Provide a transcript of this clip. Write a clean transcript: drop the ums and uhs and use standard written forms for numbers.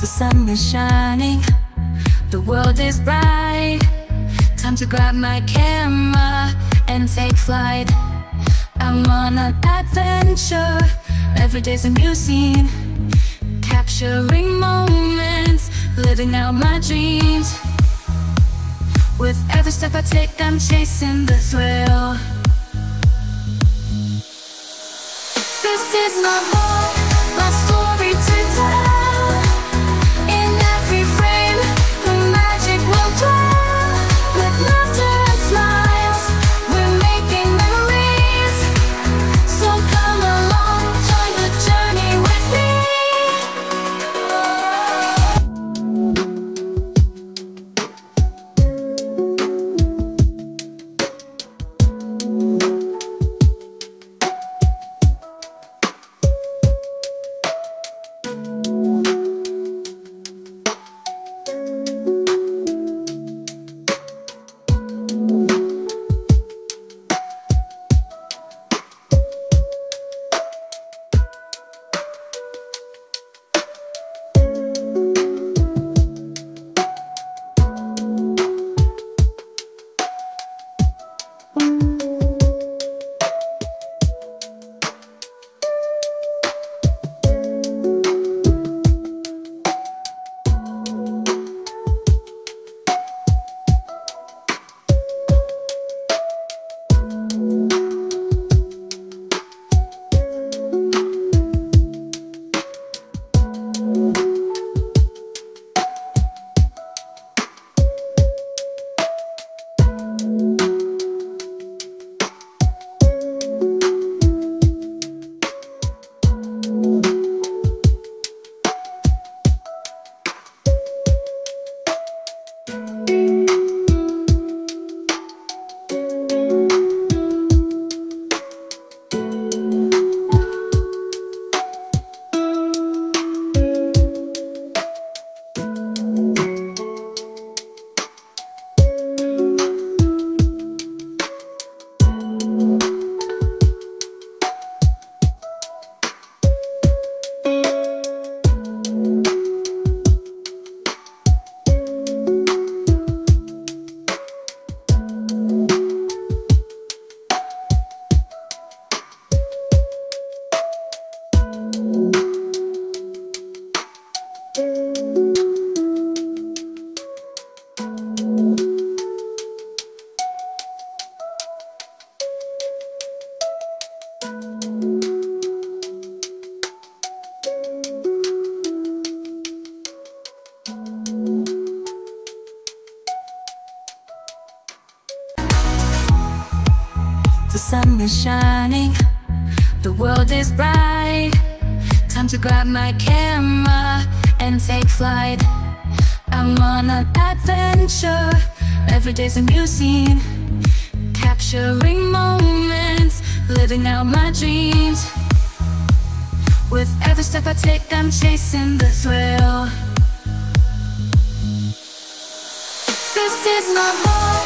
The sun is shining, the world is bright. Time to grab my camera and take flight. I'm on an adventure, every day's a new scene. Capturing moments, living out my dreams. With every step I take, I'm chasing the thrill. This is my home, my story to tell. In every frame, the magic will dwell. With laughter and smiles, we're making memories. So come along, join the journey with me. The sun is shining, the world is bright. Time to grab my camera and take flight. I'm on an adventure, every day's a new scene. Capturing moments, living out my dreams. With every step I take, I'm chasing the thrill. This is my home.